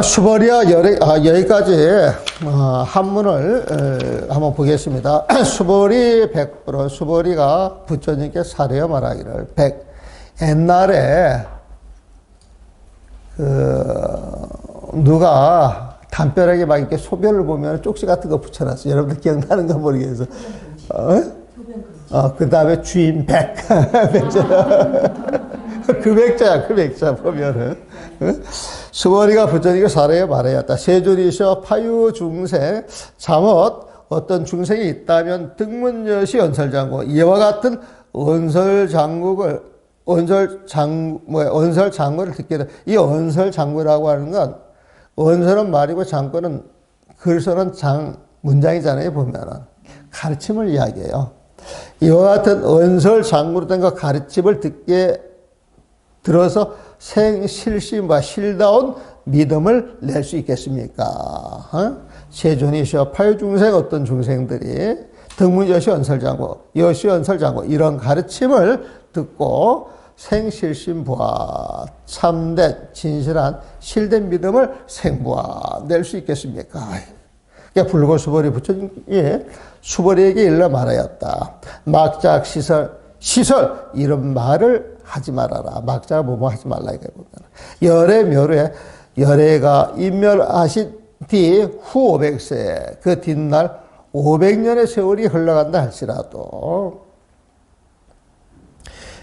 수보리와 여기까지 한문을 한번 보겠습니다. 수보리 100%, 수보리가 부처님께 사례어 말하기를 옛날에 누가 담벼락에 막 이렇게 소변을 보면 쪽지 같은 거 붙여놨어요. 여러분들 기억나는 거 모르겠어요. 그 다음에 주인 그 백자 보면은. 수보리가 부처님께 사례에 말하였다. 세존이셔 파유 중생, 잠옷 어떤 중생이 있다면 등문여시 언설장구, 이와 같은 언설장구를 듣게 돼. 이 언설장구라고 하는 건, 언설은 말이고 장구는 글서는 문장이잖아요, 보면은. 가르침을 이야기해요. 이와 같은 언설장구로 된 것 가르침을 들어서 생실심과 실다운 믿음을 낼 수 있겠습니까? 세존이시여 파유중생 어떤 중생들이 등문여시 언설장구, 여시 언설장구 이런 가르침을 듣고 생실심부와 참된 진실한 실된 믿음을 생부와 낼 수 있겠습니까? 그러니까 불고수보리 부처님이 수보리에게 일러 말하였다. 막작 시설 이런 말을 하지 말아라. 막자가 뭐뭐 하지 말라 이거 보면 열애묘래 열애가 인멸하신 뒤 후 500세 그 뒷날 500년의 세월이 흘러간다 할지라도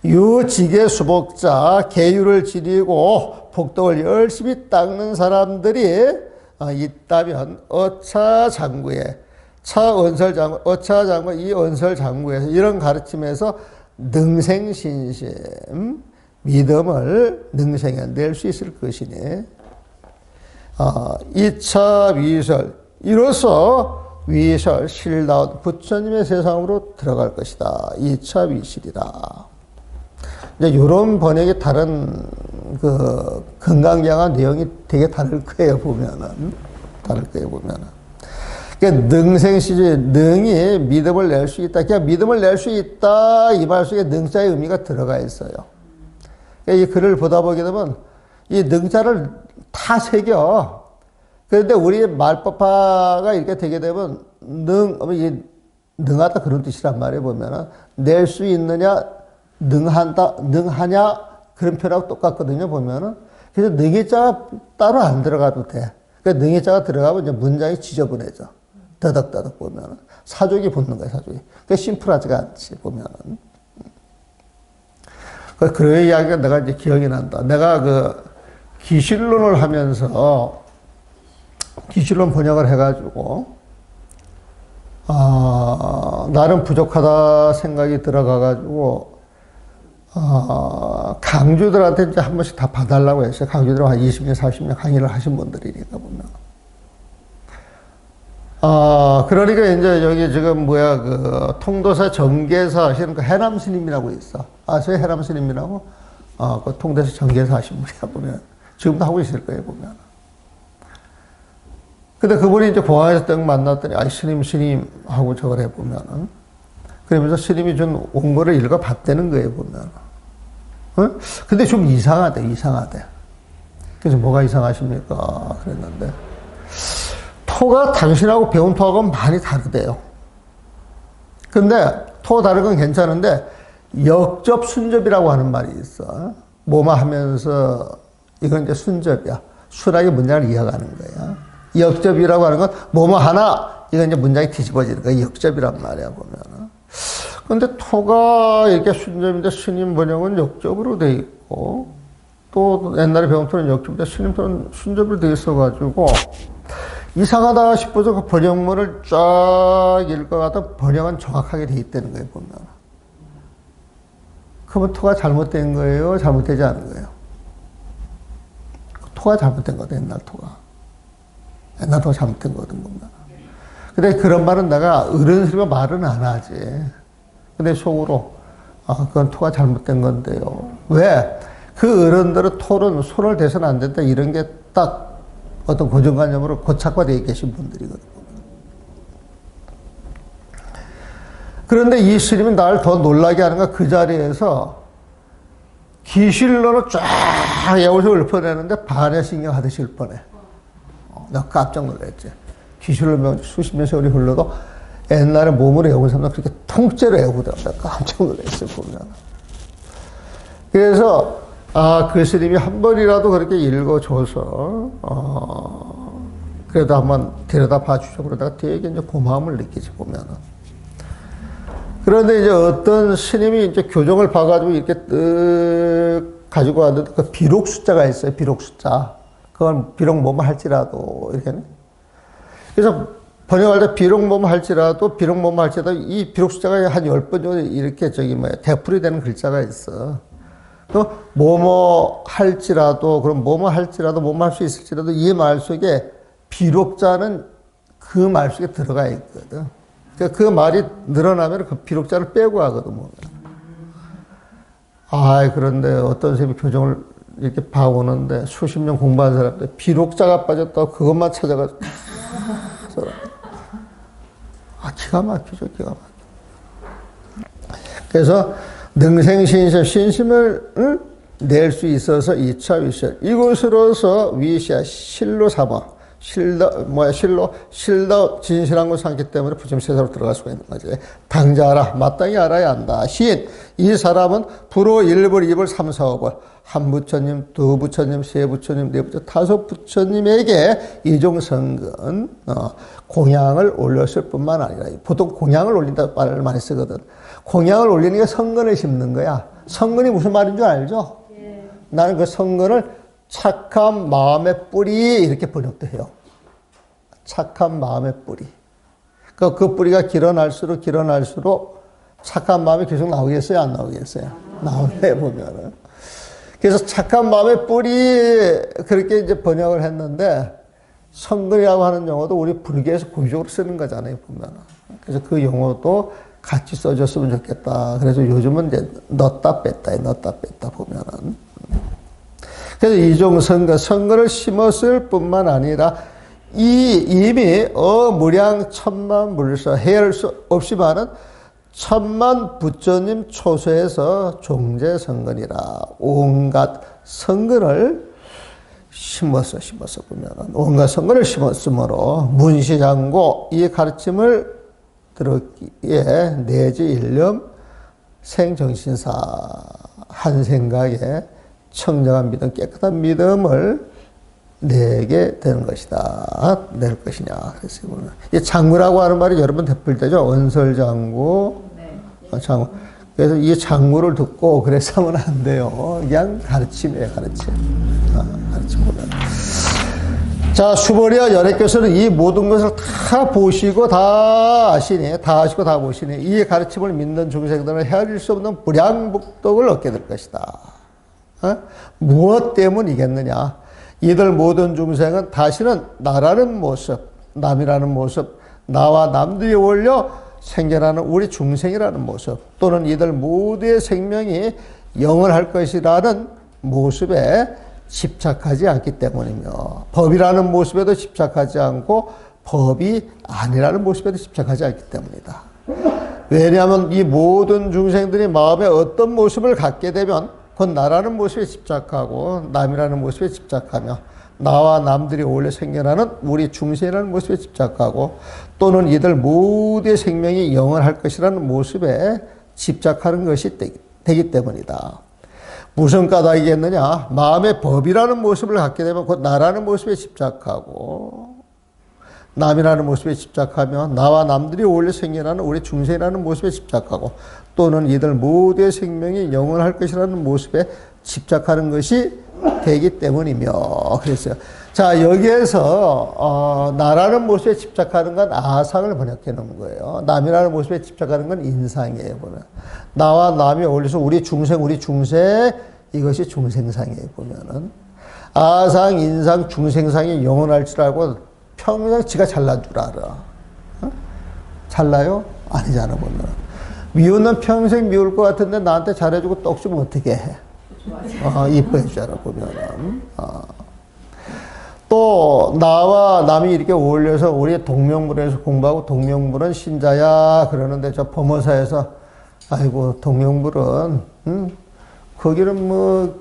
유직의 수복자 계율을 지니고 복덕을 열심히 닦는 사람들이 있다면 어차장구에 어차장구 이 언설장구에서 이런 가르침에서 능생신심 믿음을 능생해낼 수 있을 것이니 2차 위설 이로써 위설 실다운 부처님의 세상으로 들어갈 것이다. 2차 위실이다. 이제 이런 번역의 다른 건강경한 내용이 되게 다를 거예요 보면은. 그러니까 능생시지 능이 믿음을 낼 수 있다. 그냥 믿음을 낼 수 있다 이 말 속에 능자의 의미가 들어가 있어요. 그러니까 이 글을 보다 보게 되면 이 능자를 다 새겨. 그런데 우리 말법화가 이렇게 되게 되면 능하다 그런 뜻이란 말이에요 보면은 낼 수 있느냐 능하냐 그런 표현하고 똑같거든요 보면은. 그래서 능의자가 따로 안 들어가도 돼. 그러니까 능의자가 들어가면 이제 문장이 지저분해져. 더덕더덕 보면은 사족이 붙는 거야 사족이. 그게 심플하지가 않지 보면은. 그 이야기가 내가 이제 기억이 난다. 내가 기실론을 하면서 기실론 번역을 해가지고 나름 부족하다 생각이 들어가가지고 강주들한테 이제 한 번씩 다 봐달라고 했어요. 강주들은 한 20년 30년 강의를 하신 분들이니까 보면. 그러니까 이제 여기 지금 통도사 정계사 하시는 해남 스님이라고 있어. 아세요? 해남 스님이라고? 그 통도사 정계사 하신 분이야, 보면. 지금도 하고 있을 거예요, 보면. 근데 그분이 이제 공항에서 딱 만났더니, 스님 하고 저걸 해보면은. 그러면서 스님이 준 원고를 읽어봤다는 거예요, 보면. 근데 좀 이상하대. 그래서 뭐가 이상하십니까? 그랬는데. 토가 당신하고 배운 토하고는 많이 다르대요. 근데 토 다른 건 괜찮은데 역접 순접이라고 하는 말이 있어. 뭐뭐 하면서 이건 이제 순접이야. 순하게 문장을 이어가는 거야. 역접이라고 하는 건 뭐뭐 하나 이건 이제 문장이 뒤집어지는 거야. 역접이란 말이야 보면. 근데 토가 이렇게 순접인데 스님 번역은 역접으로 돼 있고 또 옛날에 배운 토는 역접인데 스님 토는 순접으로 돼 있어가지고 이상하다 싶어서 그 번역문을 쫙 읽어가다 번역은 정확하게 돼 있다는 거예요, 보면. 그러면 토가 잘못된 거예요? 잘못되지 않은 거예요? 토가 잘못된 거다, 옛날 토가. 옛날 토가 잘못된 거거든, 보면. 근데 그런 말은 내가 어른스러워 말은 안 하지. 근데 속으로, 그건 토가 잘못된 건데요. 왜? 그 어른들은 토는 손을 대서는 안 된다, 이런 게 딱 어떤 고정관념으로 고착화되어 계신 분들이거든요. 그런데 이 스님이 나를 더 놀라게 하는 건 그 자리에서 기실로는 쫙 여기서 읊어내는데 반야신경 하듯이 읊어내. 나 깜짝 놀랐지. 기술을 배운 수십 년 세월이 흘러도 옛날에 몸으로 외우는 사람은 그렇게 통째로 외우더라고. 나 깜짝 놀랐어요, 보면. 그래서, 그 스님이 한 번이라도 그렇게 읽어줘서, 그래도 한번 데려다 봐주죠. 그러다가 되게 이제 고마움을 느끼지, 보면은. 그런데 이제 어떤 스님이 이제 교정을 봐가지고 이렇게 뜩 가지고 왔는데 그 비록 숫자가 있어요. 비록 숫자. 그건 비록 뭐뭐 할지라도 이렇게. 그래서 번역할 때 비록 뭐뭐 할지라도 이 비록 숫자가 한 10번 정도 이렇게 대풀이 되는 글자가 있어. 또 뭐뭐 할지라도 그럼 뭐뭐 할지라도 뭐뭐 할 수 있을지라도 이 말 속에 비록자는 그 말 속에 들어가 있거든. 그 말이 늘어나면 그 비록자를 빼고 하거든. 그런데 어떤 선생님이 교정을 이렇게 봐오는데 수십 년 공부한 사람들 비록자가 빠졌다고 그것만 찾아가지고 기가 막히죠. 기가 막혀. 그래서 능생신심 신심을 낼 수 있어서 2차 위실 이곳으로서 위시야 실로 삼아 실로 진실한 것을 삼기 때문에 부처님 세상으로 들어갈 수가 있는 거지. 당자 마땅히 알아야 한다. 시인 이 사람은 불호 1불 2불 3, 4, 5불 한 부처님, 두 부처님, 세 부처님, 네 부처님, 다섯 부처님에게 이종성근 공양을 올렸을 뿐만 아니라 보통 공양을 올린다는 말을 많이 쓰거든. 공양을 올리는 게 성근을 심는 거야. 성근이 무슨 말인 줄 알죠? 예. 나는 그 성근을 착한 마음의 뿌리 이렇게 번역도 해요. 착한 마음의 뿌리. 그 뿌리가 길어날수록 착한 마음이 계속 나오겠어요? 안 나오겠어요? 나오네 보면은. 그래서 착한 마음의 뿌리 그렇게 이제 번역을 했는데 성근이라고 하는 용어도 우리 불교에서 고유적으로 쓰는 거잖아요 보면은. 그래서 그 용어도 같이 써줬으면 좋겠다. 그래서 요즘은 이제 넣었다 뺐다 보면은. 그래서 이종성근, 성근을 심었을 뿐만 아니라 이미 무량 천만 물서 헤아릴 수 없이 많은 천만 부처님 초소에서 종제성근이라 온갖 성근을 심었어 보면은 온갖 성근을 심었으므로 문시장고 이 가르침을 들었기에 내지 일념 생정신사 한 생각에 청정한 믿음, 깨끗한 믿음을 내게 되는 것이다. 낼 것이냐. 그래서 이 장구라고 하는 말이 여러 번 대풀되죠. 언설장구, 장구. 그래서 이 장구를 듣고 그래서 하면 안 돼요. 그냥 가르침이에요, 가르침. 가르침 보면. 자, 수보리와 연예교수는 이 모든 것을 다 보시고 다 아시니, 다 아시고 다 보시니, 이 가르침을 믿는 중생들은 헤아릴 수 없는 불량복덕을 얻게 될 것이다. 무엇 때문이겠느냐? 이들 모든 중생은 다시는 나라는 모습, 남이라는 모습, 나와 남들이 어울려 생겨나는 우리 중생이라는 모습, 또는 이들 모두의 생명이 영원할 것이라는 모습에 집착하지 않기 때문이며, 법이라는 모습에도 집착하지 않고 법이 아니라는 모습에도 집착하지 않기 때문이다. 왜냐하면 이 모든 중생들이 마음에 어떤 모습을 갖게 되면 곧 나라는 모습에 집착하고 남이라는 모습에 집착하며 나와 남들이 어울려 생겨나는 우리 중생이라는 모습에 집착하고 또는 이들 모두의 생명이 영원할 것이라는 모습에 집착하는 것이 되기 때문이다. 무슨 까닭이겠느냐? 마음의 법이라는 모습을 갖게 되면 곧 나라는 모습에 집착하고 남이라는 모습에 집착하며 나와 남들이 어울려 생겨나는 우리 중생이라는 모습에 집착하고 또는 이들 모두의 생명이 영원할 것이라는 모습에 집착하는 것이 되기 때문이며 그랬어요. 자, 여기에서 나라는 모습에 집착하는 건 아상을 번역해 놓은 거예요. 남이라는 모습에 집착하는 건 인상이에요. 보면 나와 남이 어울려서 우리 중생 이것이 중생상이에요. 보면은 아상, 인상, 중생상이 영원할 줄 알고 평생 지가 잘난 줄 알아. 잘나요? 아니잖아 보면. 미우는 평생 미울 것 같은데 나한테 잘해주고 떡 주면 어떻게 해? 이뻐해 주잖아 보면은. 또 나와 남이 이렇게 어울려서 우리 동명불에서 공부하고 동명불은 신자야 그러는데 저 범어사에서 아이고 동명불은 거기는 뭐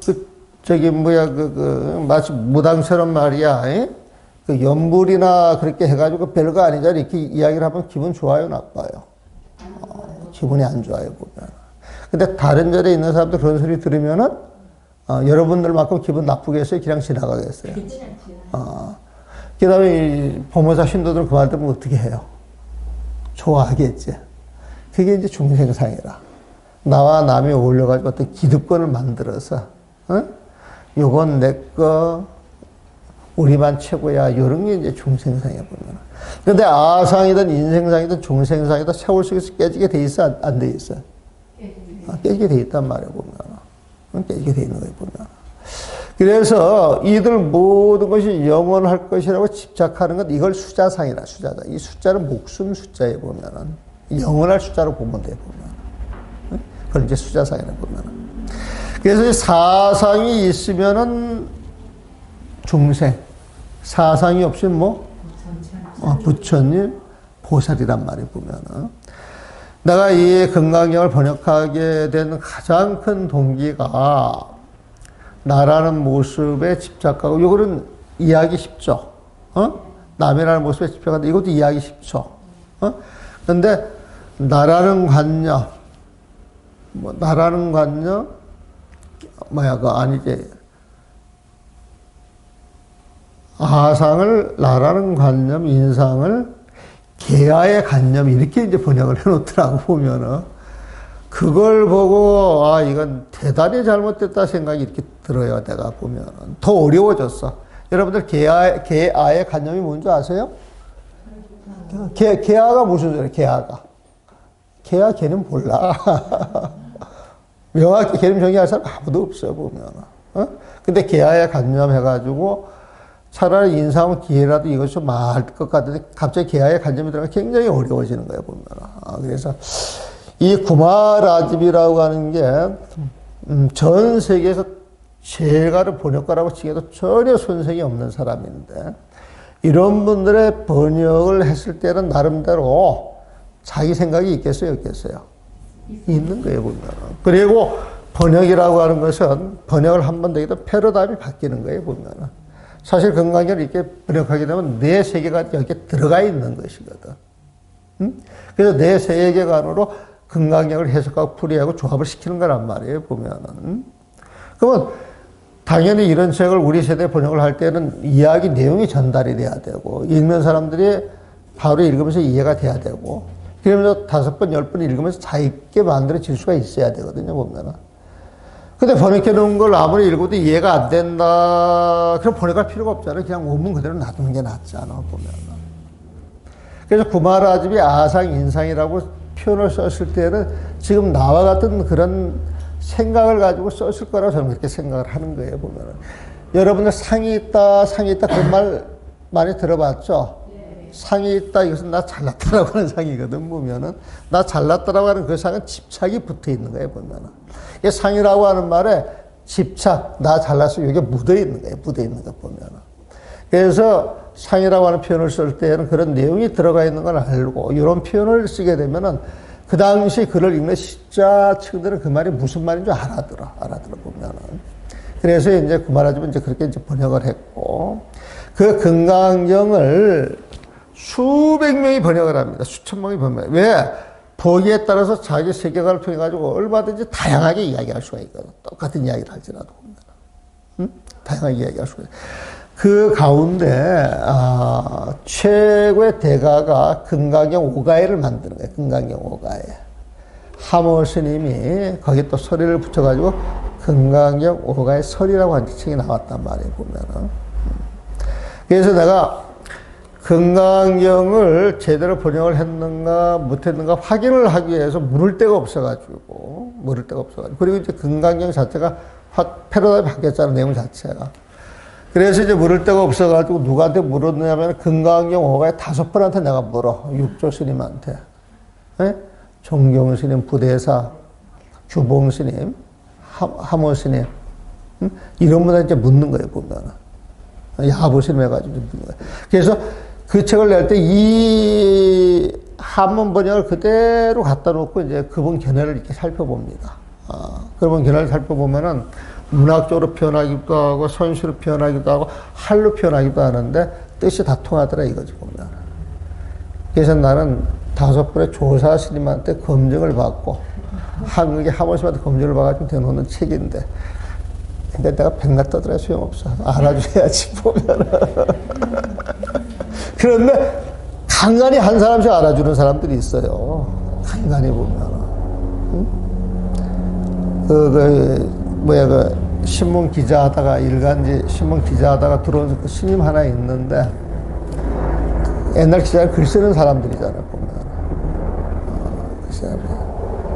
마치 무당처럼 말이야. 그 연불이나 그렇게 해가지고 별거 아니잖아. 이렇게 이야기를 하면 기분 좋아요, 나빠요? 기분이 안 좋아요, 보면. 근데 다른 자리에 있는 사람들 그런 소리 들으면은, 여러분들만큼 기분 나쁘겠어요? 그냥 지나가겠어요? 그 다음에 법무사 신도들은 그 말 들으면 어떻게 해요? 좋아하겠지. 그게 이제 중생상이라. 나와 남이 어울려가지고 어떤 기득권을 만들어서, 요건 내 거, 우리만 최고야. 이런 게 이제 중생상이야, 보면. 근데 아상이든 인생상이든 중생상이든 세월 속에서 깨지게 돼 있어? 안 돼 있어? 깨지게 돼 있단 말이야, 보면. 깨지게 돼 있는 거예요, 보면. 그래서 이들 모든 것이 영원할 것이라고 집착하는 것, 이걸 숫자상이라, 숫자다. 이 숫자는 목숨 숫자에 보면은, 영원할 숫자로 보면 돼, 보면. 그걸 이제 숫자상이라 보면은. 그래서 사상이 있으면은 중생, 사상이 없으면 뭐? 부처님, 보살이란 말이에요, 보면은. 내가 이 건강경을 번역하게 된 가장 큰 동기가 나라는 모습에 집착하고, 이거는 이해하기 쉽죠. 남이라는 모습에 집착하는데 이것도 이해하기 쉽죠. 근데 나라는 관념, 나라는 관념, 아니지. 아상을 나라는 관념, 인상을 개아의 관념, 이렇게 이제 번역을 해놓더라고, 보면은. 그걸 보고, 이건 대단히 잘못됐다 생각이 이렇게 들어요, 내가 보면은. 더 어려워졌어. 여러분들 개아의 관념이 뭔지 아세요? 개아가 무슨 소리예요, 개아가? 걔는 몰라. 명확히 개념 정의할 사람 아무도 없어요, 보면은. 근데 개아의 관념 해가지고, 차라리 인사하면 기회라도 이것 좀 말 것 같은데 갑자기 개화의 관점이 들어가면 굉장히 어려워지는 거예요, 보면. 그래서 이 구마라집이라고 하는 게 전 세계에서 제가를 번역가라고 치기에도 전혀 손색이 없는 사람인데 이런 분들의 번역을 했을 때는 나름대로 자기 생각이 있겠어요, 없겠어요? 있는 거예요, 보면. 그리고 번역이라고 하는 것은 번역을 한 번 더 해도 패러다임이 바뀌는 거예요, 보면. 사실 건강경을 이렇게 번역하게 되면 내 세계가 여기에 들어가 있는 것이거든. 그래서 내 세계관으로 건강경을 해석하고 풀이하고 조합을 시키는 거란 말이에요, 보면은. 그러면 당연히 이런 책을 우리 세대 번역을 할 때는 이야기 내용이 전달이 돼야 되고, 읽는 사람들이 바로 읽으면서 이해가 돼야 되고, 그러면서 5번, 10번 읽으면서 자유있게 만들어질 수가 있어야 되거든요, 보면은. 근데 번역해 놓은 걸 아무리 읽어도 이해가 안 된다. 그럼 번역할 필요가 없잖아요. 그냥 원문 그대로 놔두는 게 낫잖아, 보면. 그래서 구마라집이 아상, 인상이라고 표현을 썼을 때는 지금 나와 같은 그런 생각을 가지고 썼을 거라고 저는 그렇게 생각을 하는 거예요, 보면은. 여러분들 상이 있다, 상이 있다, 그런 말 많이 들어봤죠? 상이 있다, 이것은 나 잘났다라고 하는 상이거든, 보면은. 나 잘났다라고 하는 그 상은 집착이 붙어 있는 거예요, 보면은. 이 상이라고 하는 말에 집착, 나 잘났어, 이게 묻어 있는 거예요, 묻어 있는 거 보면은. 그래서 상이라고 하는 표현을 쓸 때는 그런 내용이 들어가 있는 걸 알고, 이런 표현을 쓰게 되면은 그 당시 글을 읽는 시자층들은 그 말이 무슨 말인 줄 알아들어, 보면은. 그래서 이제 구마라집은 이제 그렇게 이제 번역을 했고, 그 건강경을 수백 명이 번역을 합니다. 수천 명이 번역을. 왜? 보기에 따라서 자기 세계관을 통해 가지고 얼마든지 다양하게 이야기할 수가 있거든. 똑같은 이야기를 할지라도. 다양하게 이야기할 수가 있어요. 그 가운데 최고의 대가가 건강경 오가에를 만드는 거예요. 건강경 오가에. 하모 스님이 거기에 또 서리를 붙여가지고 건강경 오가에 설이라고 하는 책이 나왔단 말이에요, 보면은. 그래서 내가 건강경을 제대로 번역을 했는가 못했는가 확인을 하기 위해서 물을 데가 없어가지고 그리고 이제 건강경 자체가 패러다임이 바뀌었잖아, 내용 자체가. 그래서 이제 물을 데가 없어가지고 누구한테 물었냐면 건강경 오가에 5번한테 내가 물어. 육조 스님한테, 종경 스님, 부대사, 주봉 스님, 하모 스님, 이런 분한테 이제 묻는 거예요, 보면은. 야부 스님 해가지고 묻는 거예요. 그래서 그 책을 낼 때 이 한문 번역을 그대로 갖다 놓고 이제 그분 견해를 이렇게 살펴봅니다. 그러면 기나를 살펴보면은 문학적으로 표현하기도 하고 선수로 표현하기도 하고 할로 표현하기도 하는데 뜻이 다 통하더라 이거지 보면. 그래서 나는 5번의 조사 스님한테 검증을 받고 한국의 하모스한테 검증을 받아가지고 대놓는 책인데 근데 내가 백날 떠들어야 소용없어. 알아줘야지 보면은. 그런데 간간히 한 사람씩 알아주는 사람들이 있어요. 간간히 보면은. 신문 기자 하다가, 일간지 신문 기자 하다가 들어온 그 스님 하나 있는데, 옛날 기자를 글 쓰는 사람들이잖아요, 보면.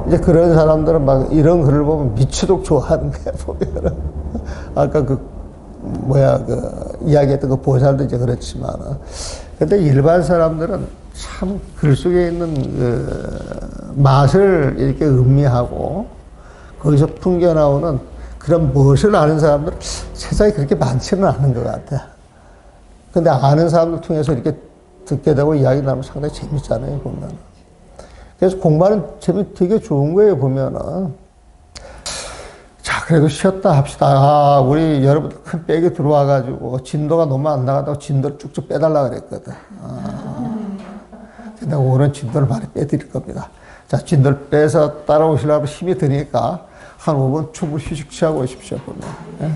이제 그런 사람들은 막 이런 글을 보면 미치도록 좋아하는 거야, 보면은. 아까 이야기했던 그 보살도 이제 그렇지만. 근데 일반 사람들은 참 글 속에 있는 맛을 이렇게 음미하고, 거기서 풍겨나오는 그런 무엇을 아는 사람들은 세상에 그렇게 많지는 않은 것 같아. 근데 아는 사람들 통해서 이렇게 듣게 되고 이야기 나누면 상당히 재밌잖아요, 보면. 그래서 공부하는 재미 되게 좋은 거예요, 보면은. 자, 그래도 쉬었다 합시다. 우리 여러분 큰 백이 들어와가지고 진도가 너무 안 나간다고 진도를 쭉쭉 빼달라 그랬거든. 근데 오늘은 진도를 많이 빼드릴 겁니다. 자, 진도를 빼서 따라오시려면 힘이 드니까 한 5분 충분히 휴식 취하고 오십시오, 보면. 예?